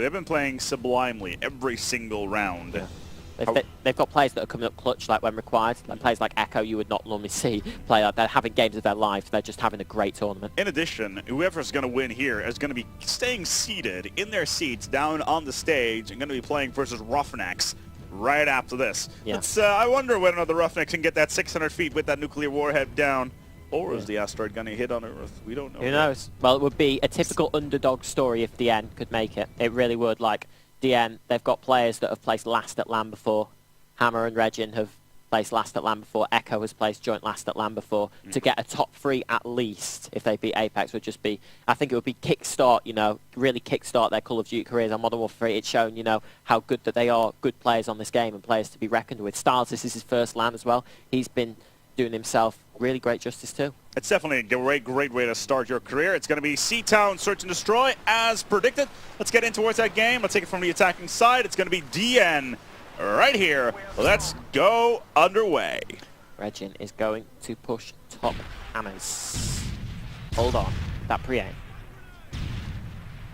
they've been playing sublimely every single round. Yeah. They've got players that are coming up clutch like when required. Like players like Echo you would not normally see play like they're having games of their life. They're just having a great tournament. In addition, whoever's going to win here is going to be staying seated in their seats down on the stage and going to be playing versus Roughnecks right after this. Yeah. I wonder whether or not the Roughnecks can get that 600 feet with that nuclear warhead down. Or is the asteroid going to hit on Earth? We don't know. Who knows? Well, it would be a typical underdog story if DN could make it. It really would. Like, DN, they've got players that have placed last at LAN before. Hammer and Regin have placed last at LAN before. Echo has placed joint last at LAN before. To get a top 3 at least, if they beat apeX, would just be, I think it would be kickstart, you know, really kickstart their Call of Duty careers on Modern Warfare 3. It's shown, you know, how good that they are, good players on this game and players to be reckoned with. Styles, this is his first LAN as well. He's been doing himself really great justice too. It's definitely a great way to start your career. It's going to be C-Town Search and Destroy as predicted. Let's get in towards that game. Let's take it from the attacking side. It's going to be DN right here. Let's go underway. Regin is going to push top hammers. Hold on, that pre-aim.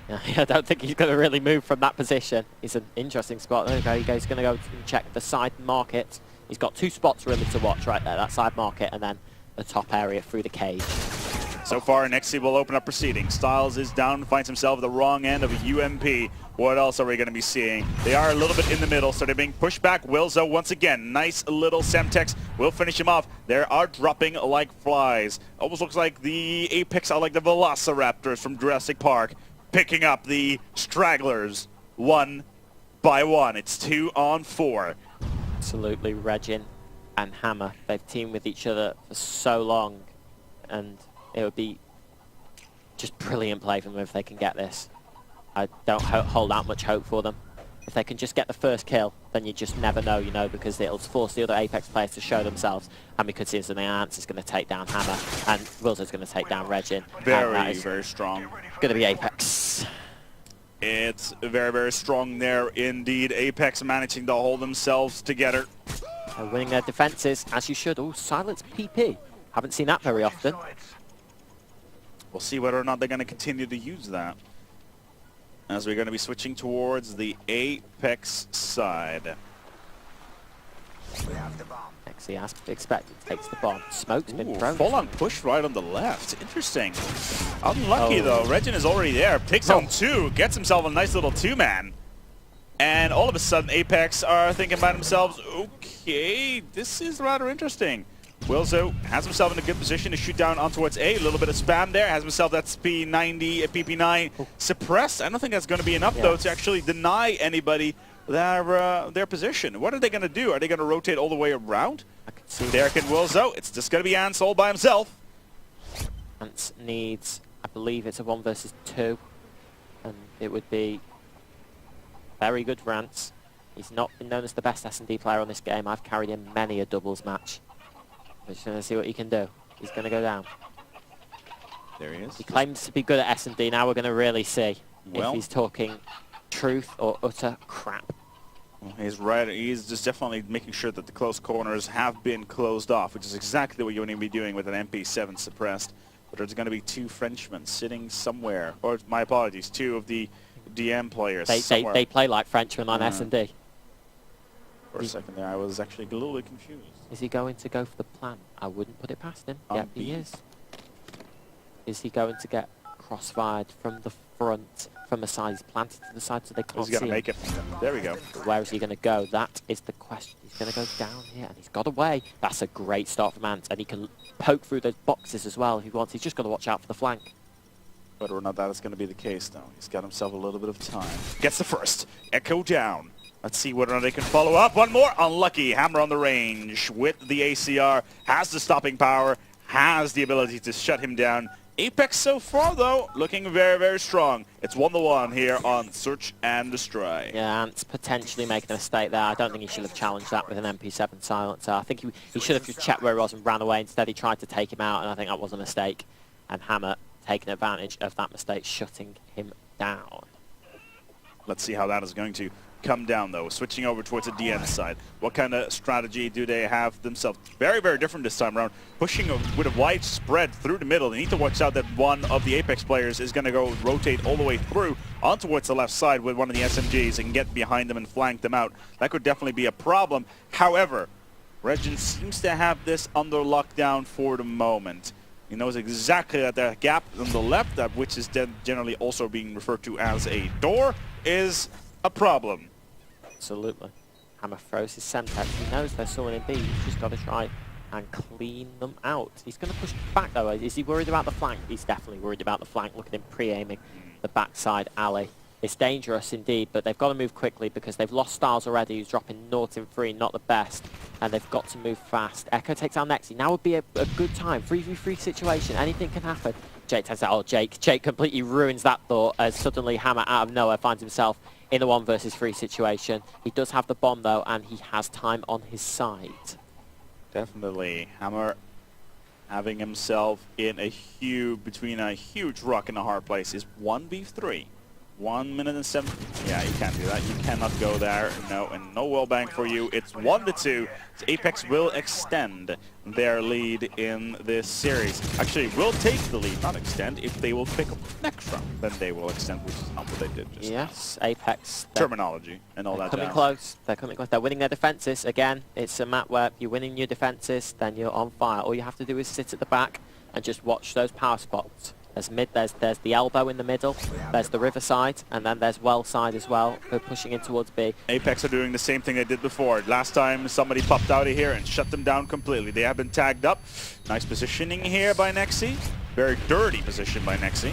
I don't think he's going to really move from that position. It's an interesting spot. There we go. He's going to go and check the side market. He's got 2 spots really to watch right there, that side market and then the top area through the cage. So far, Nexi will open up proceedings. Styles is down, finds himself at the wrong end of a UMP. What else are we going to be seeing? They are a little bit in the middle, so they're being pushed back. Wilzo once again, nice little Semtex will finish him off. They are dropping like flies. Almost looks like the apeX are like the Velociraptors from Jurassic Park, picking up the stragglers one by one. It's 2 on 4. Absolutely, Regin and Hammer. They've teamed with each other for so long, and it would be just brilliant play from them if they can get this. I don't hold out much hope for them. If they can just get the first kill, then you just never know, you know, because it'll force the other apeX players to show themselves. And we could see the Ants is going to take down Hammer, and Wilson's going to take down Regin. Very strong. Going to be apeX. It's very, very strong there indeed. apeX managing to hold themselves together. They're winning their defenses, as you should. Oh, silence PP. Haven't seen that very often. We'll see whether or not they're going to continue to use that, as we're going to be switching towards the apeX side. We have the bomb. Nexi, as expected, takes the bomb. Smoke's been thrown. Full-on push right on the left. Interesting. Unlucky though. Regin is already there. Takes on 2. Gets himself a nice little 2-man. And all of a sudden, apeX are thinking about themselves, okay, this is rather interesting. Wilzo has himself in a good position to shoot down on towards A. A little bit of spam there. Has himself that P90, PP9 suppressed. I don't think that's going to be enough, though, to actually deny anybody their position. What are they going to do? Are they going to rotate all the way around? I can see There can Wilzo. It's just going to be Ants all by himself. Ants needs, I believe it's a 1 versus 2. And it would be very good for Ants. He's not been known as the best S&D player on this game. I've carried him many a doubles match. We're just going to see what he can do. He's going to go down. There he is. He claims to be good at S&D. Now we're going to really see if he's talking truth or utter crap. Well, he's right. He's just definitely making sure that the close corners have been closed off, which is exactly what you want to be doing with an MP7 suppressed. But there's going to be 2 Frenchmen sitting somewhere. Or, my apologies, 2 of the DM players They play like Frenchmen on S&D. For a second there, I was actually a little bit confused. Is he going to go for the plan? I wouldn't put it past him. On Yep, he B. is. Is he going to get crossfired from the front, from the side? He's planted to the side so they can't see him. He's going to make it. There we go. Where is he going to go? That is the question. He's going to go down here, and he's got away. That's a great start from Ant, and he can poke through those boxes as well if he wants. He's just got to watch out for the flank. Whether or not that is going to be the case, though. He's got himself a little bit of time. Gets the first. Echo down. Let's see whether or not they can follow up. One more. Unlucky. Hammer on the range with the ACR. Has the stopping power. Has the ability to shut him down. apeX so far, though, looking very, very strong. It's 1-1 here on Search and Destroy. Yeah, Ant's potentially making a mistake there. I don't think he should have challenged that with an MP7 silencer. I think he should have just checked where he was and ran away. Instead, he tried to take him out, and I think that was a mistake. And Hammer taking advantage of that mistake, shutting him down. Let's see how that is going to come down, though, switching over towards the DN side. What kind of strategy do they have themselves? Very, very different this time around. Pushing with a wide spread through the middle. They need to watch out that one of the apeX players is going to go rotate all the way through on towards the left side with one of the SMGs and get behind them and flank them out. That could definitely be a problem. However, Regin seems to have this under lockdown for the moment. He knows exactly that the gap on the left, that which is then generally also being referred to as a door, is a problem. Absolutely. Hammer throws his Semtex. He knows there's someone in B. He's just got to try and clean them out. He's going to push back, though. Is he worried about the flank? He's definitely worried about the flank. Look at him pre-aiming the backside alley. It's dangerous indeed, but they've got to move quickly because they've lost Styles already, who's dropping 0 in 3, not the best, and they've got to move fast. Echo takes out Nexi. Now would be a good time. 3v3 situation. Anything can happen. Jake takes out. Oh, Jake completely ruins that thought as suddenly Hammer out of nowhere finds himself in a 1 versus 3 situation. He does have the bomb, though, and he has time on his side. Definitely. Hammer having himself in between a huge rock and a hard place is 1v3. 1 minute and 7. Yeah, you can't do that. You cannot go there. No, and no wallbang for you. It's 1-2. So apeX will extend their lead in this series. Actually, will take the lead, not extend. If they will pick up next round, then they will extend, which is not what they did just now. apeX. Terminology and all that coming close. They're coming close. They're winning their defenses. Again, it's a map where you're winning your defenses, then you're on fire. All you have to do is sit at the back and just watch those power spots. There's the elbow in the middle, there's the riverside, and then there's well side as well. We're pushing in towards B. apeX are doing the same thing they did before. Last time somebody popped out of here and shut them down completely. They have been tagged up. Nice positioning here by Nexi. Very dirty position by Nexi.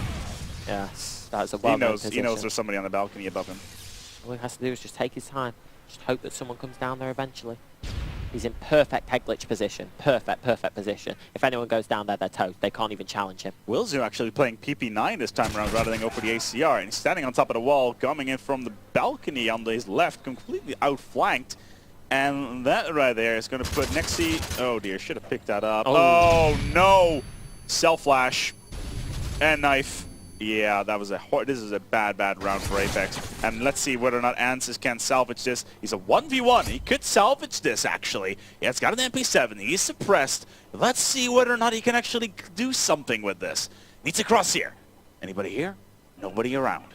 Yes, that's a well-known position. He knows there's somebody on the balcony above him. All he has to do is just take his time. Just hope that someone comes down there eventually. He's in perfect head glitch position. Perfect position. If anyone goes down there, they're toast. They can't even challenge him. Wilzu actually playing PP9 this time around rather than go for the ACR. And he's standing on top of the wall, coming in from the balcony on his left, completely outflanked. And that right there is going to put Nexi... Oh dear, should have picked that up. Oh no! Self-flash and knife. Yeah, that was this is a bad round for apeX. And let's see whether or not Ansys can salvage this. He's a 1v1. He could salvage this, actually. Yeah, it's got an MP7. He's suppressed. Let's see whether or not he can actually do something with this. Needs to cross here. Anybody here? Nobody around.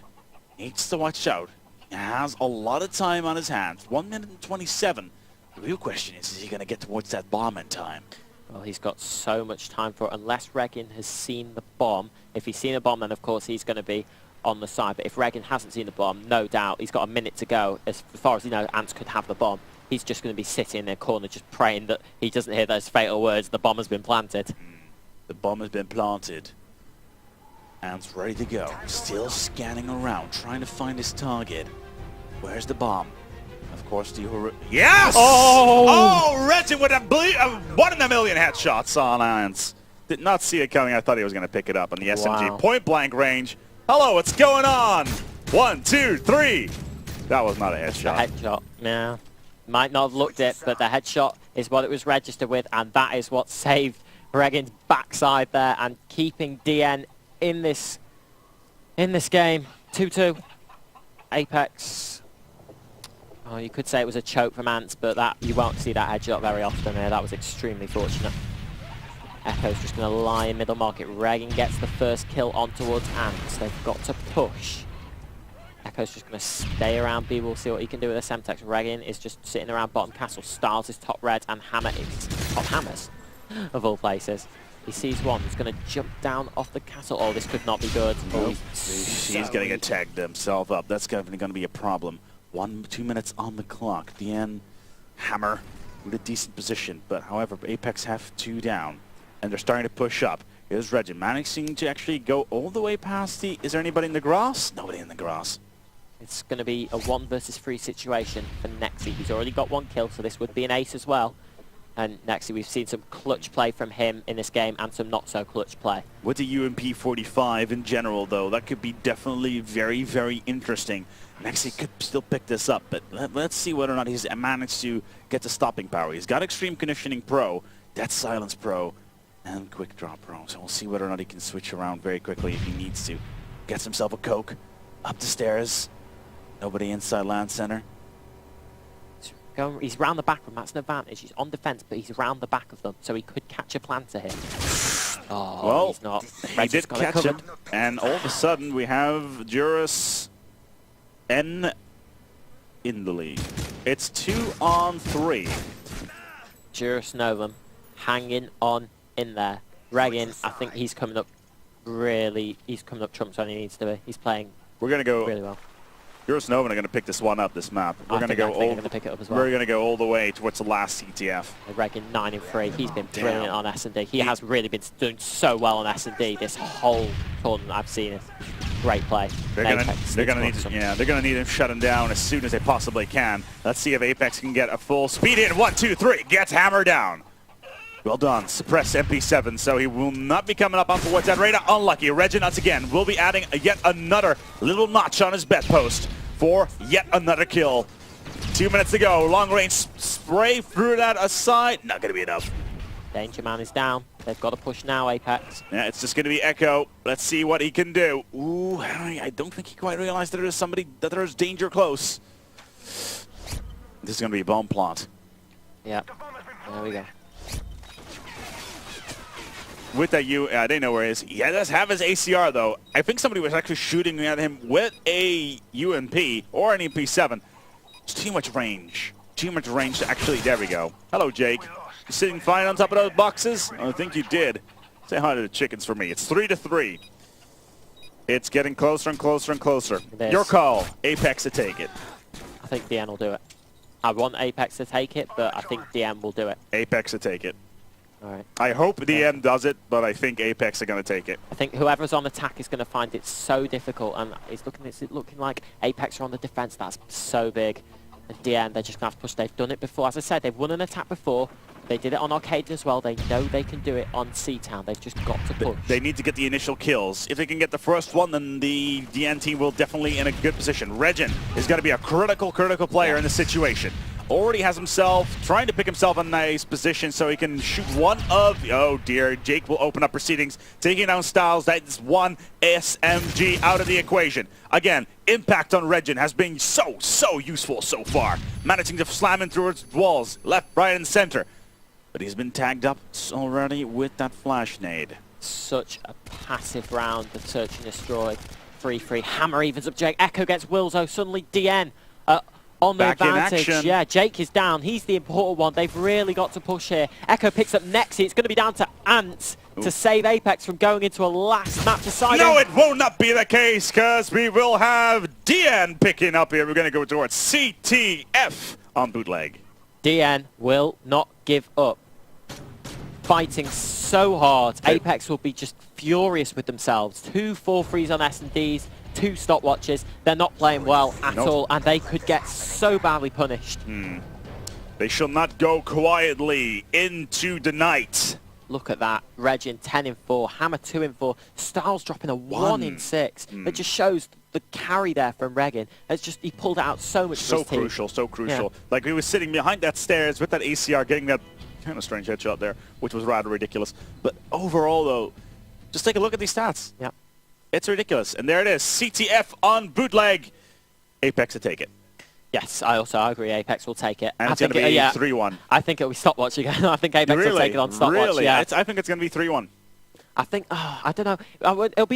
Needs to watch out. He has a lot of time on his hands. 1 minute and 27. The real question is he going to get towards that bomb in time? Well, he's got so much time for it, unless Regin has seen the bomb. If he's seen a bomb, then of course he's going to be on the side. But if Regin hasn't seen the bomb, no doubt, he's got a minute to go. As far as he knows, Ants could have the bomb. He's just going to be sitting in the corner just praying that he doesn't hear those fatal words, the bomb has been planted. The bomb has been planted. Ants ready to go. Still scanning around, trying to find his target. Where's the bomb? Of course, the yes! Oh, Regin with a 1 in a million headshots on Ants. Did not see it coming. I thought he was going to pick it up on the SMG. Wow. Point blank range. Hello, what's going on? 1, 2, 3. That was not a headshot. The headshot, yeah. Might not have looked it, but the headshot is what it was registered with, and that is what saved Regin's backside there and keeping DN in this game. 2-2. apeX. Oh, you could say it was a choke from Ants, but that you won't see that headshot very often there. That was extremely fortunate. Echo's just going to lie in middle market. Regin gets the first kill on towards Ants. They've got to push. Echo's just going to stay around B. We'll see what he can do with the Semtex. Regin is just sitting around bottom castle. Styles is top red, and Hammer is top hammers, of all places. He sees one. He's going to jump down off the castle. Oh, this could not be good. Nope. He's going to get tagged himself up. That's definitely going to be a problem. 2 minutes on the clock. DN, Hammer with a decent position, but however, apeX have 2 down, and they're starting to push up. Here's Regin managing to actually go all the way past the... Is there anybody in the grass? Nobody in the grass. It's going to be a 1 versus 3 situation for Nexi. He's already got 1 kill, so this would be an ace as well. And Nexi, we've seen some clutch play from him in this game and some not so clutch play. With the UMP-45 in general, though, that could be definitely very, very interesting. Nexi could still pick this up, but let's see whether or not he's managed to get the stopping power. He's got Extreme Conditioning Pro, Dead Silence Pro, and Quick Draw Pro. So we'll see whether or not he can switch around very quickly if he needs to. Gets himself a Coke, up the stairs. Nobody inside Land Center. He's round the back of them. That's an advantage. He's on defense, but he's round the back of them, so he could catch a planter here. Oh, Well, he's not. he did catch it, and all of a sudden we have Durus N in the lead. It's 2-on-3. Durus Novum hanging on in there. Regan, I think he's coming up he's coming up trumps when he needs to be. He's playing We're going to go. really well. Durus Novum are going to pick this one up, this map. We're going to go going to pick it up as well. We're going to go all the way towards the last CTF. Regan 9-3. He's been brilliant on S&D. He has really been doing so well on S&D this whole tournament. I've seen it. Great play. They're going to need him shutting down as soon as they possibly can. Let's see if apeX can get a full speed in. 1, 2, 3. Gets hammered down. Well done. Suppress MP7, so he will not be coming up towards that radar. Unlucky. Reginut again will be adding yet another little notch on his bedpost for yet another kill. 2 minutes to go. Long range spray through that aside. Not going to be enough. Danger Man is down. They've got to push now, apeX. Yeah, it's just going to be Echo. Let's see what he can do. Ooh, I don't think he quite realized that there is danger close. This is going to be a bomb plot. Yeah. There we go. With that I didn't know where he is. He does have his ACR though. I think somebody was actually shooting at him with a UMP or an MP7. It's too much range. Too much range to actually, there we go. Hello, Jake. You sitting fine on top of those boxes? I think you did. Say hi to the chickens for me. It's 3-3. It's getting closer and closer and closer. Your call. apeX to take it. I think DN will do it. I want apeX to take it, but I think DN will do it. apeX to take it. All right. I hope DN does it, but I think apeX are going to take it. I think whoever's on attack is going to find it so difficult, and it's looking like apeX are on the defense. That's so big. And DN, they're just going to have to push. They've done it before. As I said, they've won an attack before. They did it on Arcade as well. They know they can do it on C-Town. They've just got to push. They need to get the initial kills. If they can get the first one, then the DN team will definitely in a good position. Regin is going to be a critical player in this situation. Already has himself, trying to pick himself a nice position so he can shoot one of, oh dear, Jake will open up proceedings, taking down Styles. That is one SMG out of the equation. Again, impact on Regin has been so useful so far. Managing to slam in through its walls, left, right, and center. But he's been tagged up already with that flash nade. Such a passive round of Search and Destroy. 3-3, Hammer evens up Jake. Echo gets Wilzo, suddenly DN. On the Back in advantage. action. Yeah, Jake is down. He's the important one. They've really got to push here. Echo picks up Nexi. It's going to be down to Ants to save apeX from going into a last map deciding. No, it will not be the case, because we will have DN picking up here. We're going to go towards CTF on bootleg. DN will not give up. Fighting so hard. apeX will be just furious with themselves. 2 4-3s on S&Ds. 2 stopwatches. They're not playing well at all, and they could get so badly punished. They shall not go quietly into the night. Look at that. Regin 10-4, Hammer 2-4, Styles dropping a 1-6. It just shows the carry there from Regin. It's just, he pulled out so much. So crucial, so crucial. Yeah. Like, he was sitting behind that stairs with that ACR, getting that kind of strange headshot there, which was rather ridiculous. But overall, though, just take a look at these stats. Yeah. It's ridiculous. And there it is. CTF on bootleg. apeX to take it. Yes, I agree. apeX will take it. And it's going to be 3-1. I think it'll be stopwatch again. I think apeX will take it on stopwatch. Really? Yeah. I think it's going to be 3-1. I think, I don't know. It'll be